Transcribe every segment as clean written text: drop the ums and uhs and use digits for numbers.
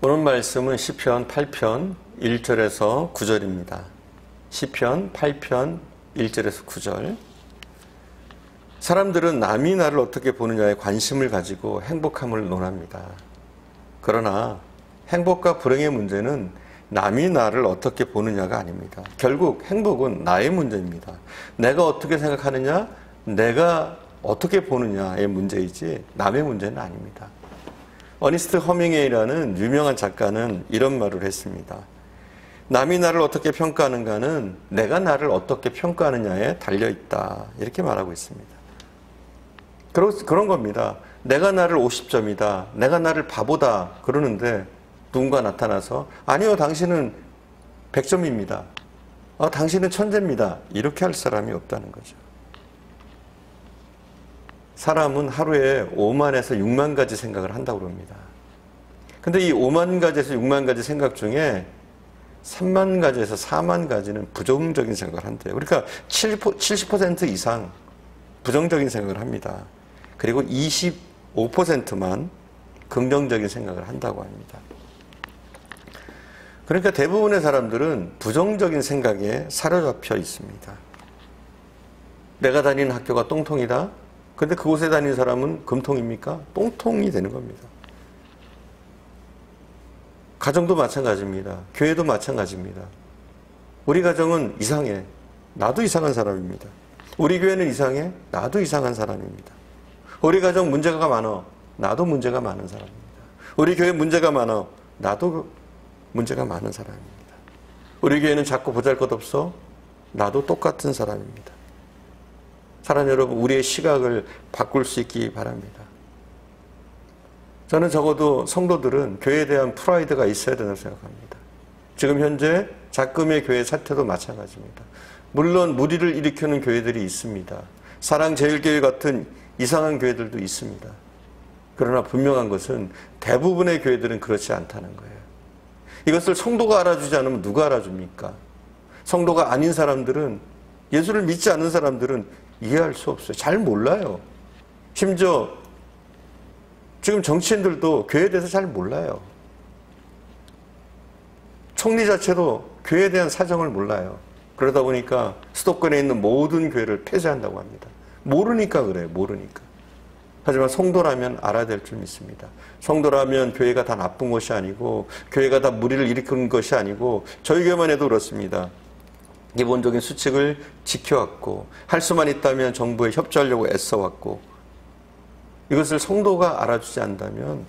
오늘 말씀은 시편 8편 1절에서 9절입니다. 시편 8편 1절에서 9절. 사람들은 남이 나를 어떻게 보느냐에 관심을 가지고 행복함을 논합니다. 그러나 행복과 불행의 문제는 남이 나를 어떻게 보느냐가 아닙니다. 결국 행복은 나의 문제입니다. 내가 어떻게 생각하느냐, 내가 어떻게 보느냐의 문제이지 남의 문제는 아닙니다. 어니스트 허밍웨이라는 유명한 작가는 이런 말을 했습니다. 남이 나를 어떻게 평가하는가는 내가 나를 어떻게 평가하느냐에 달려있다. 이렇게 말하고 있습니다. 그런 겁니다. 내가 나를 50점이다. 내가 나를 바보다. 그러는데 누군가 나타나서 아니요, 당신은 100점입니다. 당신은 천재입니다. 이렇게 할 사람이 없다는 거죠. 사람은 하루에 5만에서 6만 가지 생각을 한다고 합니다. 근데 이 5만 가지에서 6만 가지 생각 중에 3만 가지에서 4만 가지는 부정적인 생각을 한대요. 그러니까 70% 이상 부정적인 생각을 합니다. 그리고 25%만 긍정적인 생각을 한다고 합니다. 그러니까 대부분의 사람들은 부정적인 생각에 사로잡혀 있습니다. 내가 다니는 학교가 똥통이다. 근데 그곳에 다니는 사람은 금통입니까? 똥통이 되는 겁니다. 가정도 마찬가지입니다. 교회도 마찬가지입니다. 우리 가정은 이상해. 나도 이상한 사람입니다. 우리 교회는 이상해. 나도 이상한 사람입니다. 우리 가정 문제가 많아. 나도 문제가 많은 사람입니다. 우리 교회 문제가 많아. 나도 문제가 많은 사람입니다. 우리 교회는 자꾸 보잘것없어. 나도 똑같은 사람입니다. 사랑하는 여러분, 우리의 시각을 바꿀 수 있기 바랍니다. 저는 적어도 성도들은 교회에 대한 프라이드가 있어야 된다고 생각합니다. 지금 현재 작금의 교회 사태도 마찬가지입니다. 물론 무리를 일으키는 교회들이 있습니다. 사랑제일교회 같은 이상한 교회들도 있습니다. 그러나 분명한 것은 대부분의 교회들은 그렇지 않다는 거예요. 이것을 성도가 알아주지 않으면 누가 알아줍니까? 성도가 아닌 사람들은, 예수를 믿지 않는 사람들은 이해할 수 없어요. 잘 몰라요. 심지어 지금 정치인들도 교회에 대해서 잘 몰라요. 총리 자체도 교회에 대한 사정을 몰라요. 그러다 보니까 수도권에 있는 모든 교회를 폐쇄한다고 합니다. 모르니까 그래요. 모르니까. 하지만 성도라면 알아야 될 줄 믿습니다. 성도라면 교회가 다 나쁜 것이 아니고, 교회가 다 무리를 일으키는 것이 아니고, 저희 교회만 해도 그렇습니다. 기본적인 수칙을 지켜왔고, 할 수만 있다면 정부에 협조하려고 애써왔고, 이것을 성도가 알아주지 않는다면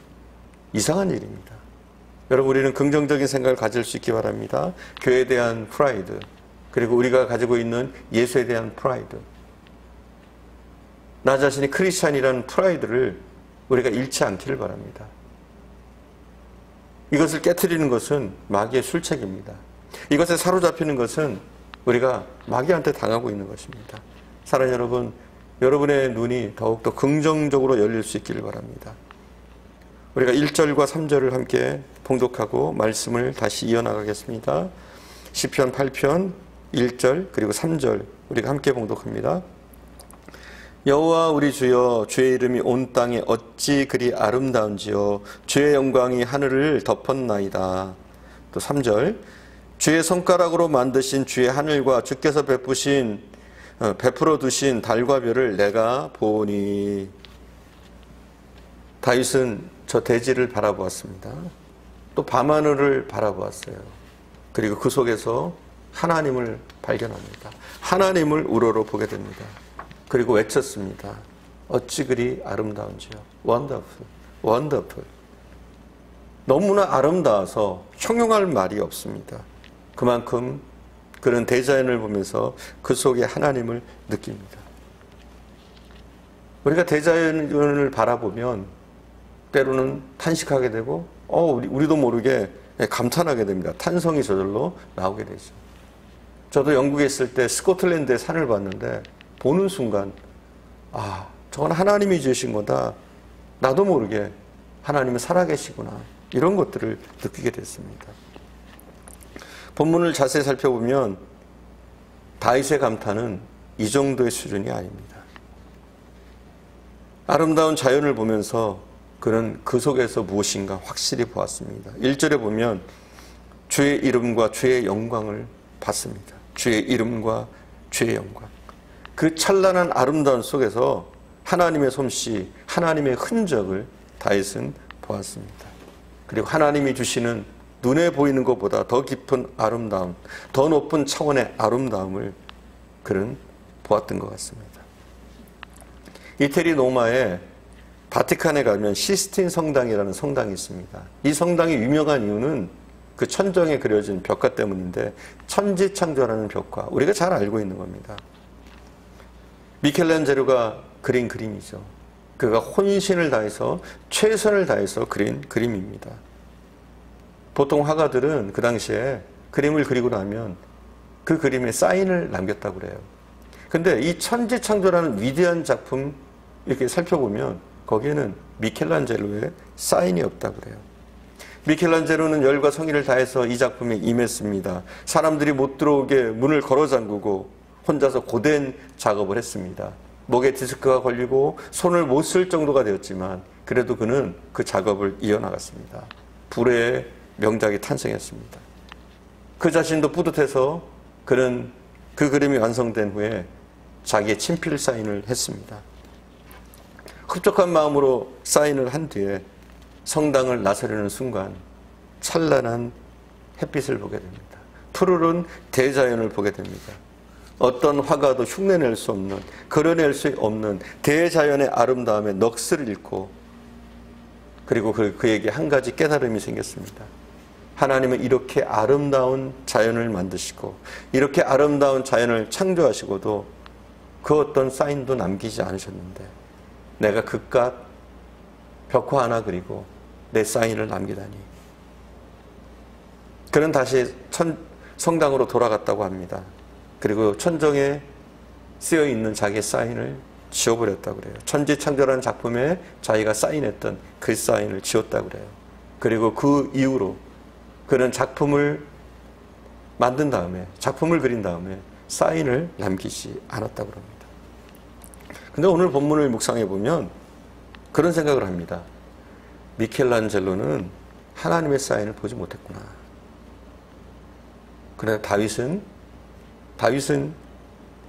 이상한 일입니다. 여러분, 우리는 긍정적인 생각을 가질 수 있기 바랍니다. 교회에 대한 프라이드, 그리고 우리가 가지고 있는 예수에 대한 프라이드, 나 자신이 크리스찬이라는 프라이드를 우리가 잃지 않기를 바랍니다. 이것을 깨트리는 것은 마귀의 술책입니다. 이것에 사로잡히는 것은 우리가 마귀한테 당하고 있는 것입니다. 사랑하는 여러분, 여러분의 눈이 더욱더 긍정적으로 열릴 수 있기를 바랍니다. 우리가 1절과 3절을 함께 봉독하고 말씀을 다시 이어나가겠습니다. 시편 8편 1절 그리고 3절 우리가 함께 봉독합니다. 여호와 우리 주여, 주의 이름이 온 땅에 어찌 그리 아름다운지요. 주의 영광이 하늘을 덮었나이다. 또 3절, 주의 손가락으로 만드신 주의 하늘과 주께서 베풀어 두신 달과 별을 내가 보니. 다윗은 저 대지를 바라보았습니다. 또 밤하늘을 바라보았어요. 그리고 그 속에서 하나님을 발견합니다. 하나님을 우러러 보게 됩니다. 그리고 외쳤습니다. 어찌 그리 아름다운지요. Wonderful, wonderful. 너무나 아름다워서 형용할 말이 없습니다. 그만큼 그는 대자연을 보면서 그 속에 하나님을 느낍니다. 우리가 대자연을 바라보면 때로는 탄식하게 되고 우리도 모르게 감탄하게 됩니다. 탄성이 저절로 나오게 되죠. 저도 영국에 있을 때 스코틀랜드의 산을 봤는데 보는 순간 저건 하나님이 지으신 거다. 나도 모르게 하나님은 살아계시구나. 이런 것들을 느끼게 됐습니다. 본문을 자세히 살펴보면 다윗의 감탄은 이 정도의 수준이 아닙니다. 아름다운 자연을 보면서 그는 그 속에서 무엇인가 확실히 보았습니다. 1절에 보면 주의 이름과 주의 영광을 봤습니다. 주의 이름과 주의 영광. 그 찬란한 아름다움 속에서 하나님의 솜씨, 하나님의 흔적을 다윗은 보았습니다. 그리고 하나님이 주시는 눈에 보이는 것보다 더 깊은 아름다움, 더 높은 차원의 아름다움을 그는 보았던 것 같습니다. 이태리 로마에 바티칸에 가면 시스틴 성당이라는 성당이 있습니다. 이 성당이 유명한 이유는 그 천정에 그려진 벽화 때문인데 천지창조라는 벽화, 우리가 잘 알고 있는 겁니다. 미켈란젤로가 그린 그림이죠. 그가 혼신을 다해서 최선을 다해서 그린 그림입니다. 보통 화가들은 그 당시에 그림을 그리고 나면 그 그림에 사인을 남겼다고 그래요. 근데 이 천지창조라는 위대한 작품 이렇게 살펴보면 거기에는 미켈란젤로의 사인이 없다고 그래요. 미켈란젤로는 열과 성의를 다해서 이 작품에 임했습니다. 사람들이 못 들어오게 문을 걸어 잠그고 혼자서 고된 작업을 했습니다. 목에 디스크가 걸리고 손을 못 쓸 정도가 되었지만 그래도 그는 그 작업을 이어나갔습니다. 불의 명작이 탄생했습니다. 그 자신도 뿌듯해서 그는 그 그림이 완성된 후에 자기의 친필 사인을 했습니다. 흡족한 마음으로 사인을 한 뒤에 성당을 나서려는 순간 찬란한 햇빛을 보게 됩니다. 푸르른 대자연을 보게 됩니다. 어떤 화가도 흉내낼 수 없는, 그려낼 수 없는 대자연의 아름다움에 넋을 잃고, 그리고 그에게 한 가지 깨달음이 생겼습니다. 하나님은 이렇게 아름다운 자연을 만드시고 이렇게 아름다운 자연을 창조하시고도 그 어떤 사인도 남기지 않으셨는데 내가 그깟 벽화 하나 그리고 내 사인을 남기다니. 그는 다시 성당으로 돌아갔다고 합니다. 그리고 천정에 쓰여있는 자기의 사인을 지워버렸다고 그래요. 천지창조라는 작품에 자기가 사인했던 그 사인을 지웠다고 그래요. 그리고 그 이후로 그는 작품을 만든 다음에, 작품을 그린 다음에 사인을 남기지 않았다고 합니다. 근데 오늘 본문을 묵상해 보면 그런 생각을 합니다. 미켈란젤로는 하나님의 사인을 보지 못했구나. 그러나 다윗은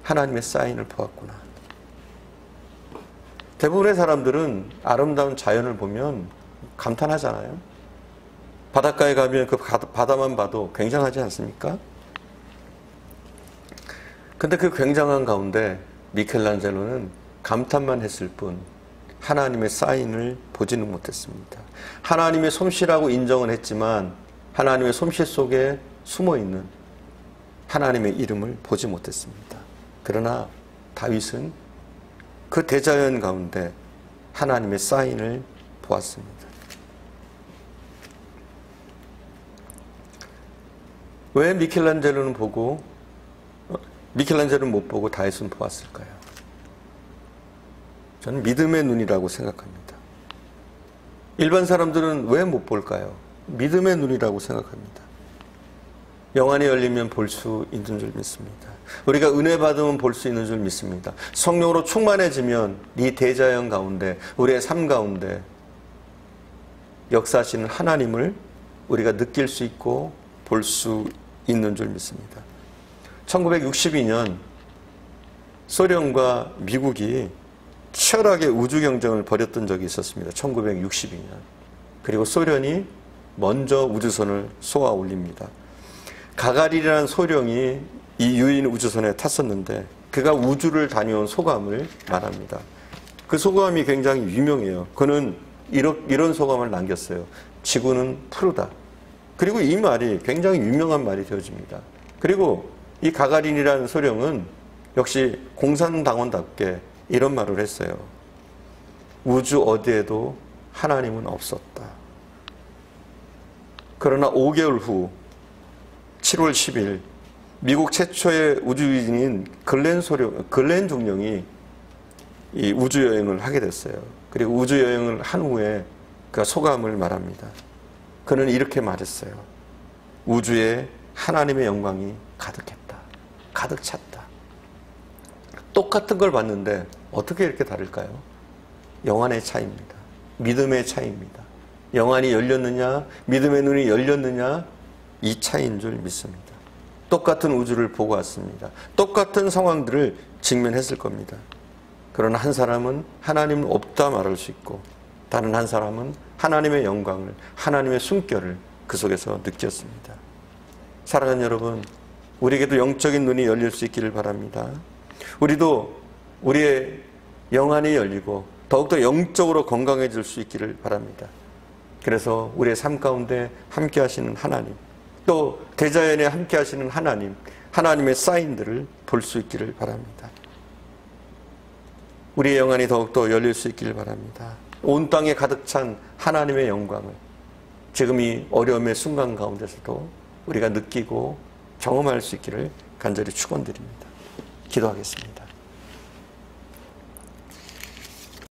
하나님의 사인을 보았구나. 대부분의 사람들은 아름다운 자연을 보면 감탄하잖아요. 바닷가에 가면 그 바다만 봐도 굉장하지 않습니까? 근데 그 굉장한 가운데 미켈란젤로는 감탄만 했을 뿐 하나님의 사인을 보지는 못했습니다. 하나님의 솜씨라고 인정은 했지만 하나님의 솜씨 속에 숨어있는 하나님의 이름을 보지 못했습니다. 그러나 다윗은 그 대자연 가운데 하나님의 사인을 보았습니다. 왜 미켈란젤로는 못 보고 다윗은 보았을까요? 저는 믿음의 눈이라고 생각합니다. 일반 사람들은 왜 못 볼까요? 믿음의 눈이라고 생각합니다. 영안이 열리면 볼 수 있는 줄 믿습니다. 우리가 은혜 받으면 볼 수 있는 줄 믿습니다. 성령으로 충만해지면 이 대자연 가운데, 우리의 삶 가운데 역사하시는 하나님을 우리가 느낄 수 있고 볼 수 있는 줄 믿습니다. 1962년 소련과 미국이 치열하게 우주 경쟁을 벌였던 적이 있었습니다. 1962년. 그리고 소련이 먼저 우주선을 쏘아 올립니다. 가가린이라는 소령이 이 유인 우주선에 탔었는데 그가 우주를 다녀온 소감을 말합니다. 그 소감이 굉장히 유명해요. 그는 이런 소감을 남겼어요. 지구는 푸르다. 그리고 이 말이 굉장히 유명한 말이 되어집니다. 그리고 이 가가린이라는 소령은 역시 공산당원답게 이런 말을 했어요. 우주 어디에도 하나님은 없었다. 그러나 5개월 후 7월 10일 미국 최초의 우주인인 글렌 중령이 이 우주여행을 하게 됐어요. 그리고 우주여행을 한 후에 그 소감을 말합니다. 그는 이렇게 말했어요. 우주에 하나님의 영광이 가득했다. 가득 찼다. 똑같은 걸 봤는데 어떻게 이렇게 다를까요? 영안의 차이입니다. 믿음의 차이입니다. 영안이 열렸느냐, 믿음의 눈이 열렸느냐, 이 차이인 줄 믿습니다. 똑같은 우주를 보고 왔습니다. 똑같은 상황들을 직면했을 겁니다. 그러나 한 사람은 하나님은 없다 말할 수 있고, 다른 한 사람은 하나님의 영광을, 하나님의 숨결을 그 속에서 느꼈습니다. 사랑하는 여러분, 우리에게도 영적인 눈이 열릴 수 있기를 바랍니다. 우리도 우리의 영안이 열리고 더욱더 영적으로 건강해질 수 있기를 바랍니다. 그래서 우리의 삶 가운데 함께 하시는 하나님, 또 대자연에 함께 하시는 하나님, 하나님의 사인들을 볼 수 있기를 바랍니다. 우리의 영안이 더욱더 열릴 수 있기를 바랍니다. 온 땅에 가득 찬 하나님의 영광을 지금 이 어려움의 순간 가운데서도 우리가 느끼고 경험할 수 있기를 간절히 축원드립니다. 기도하겠습니다.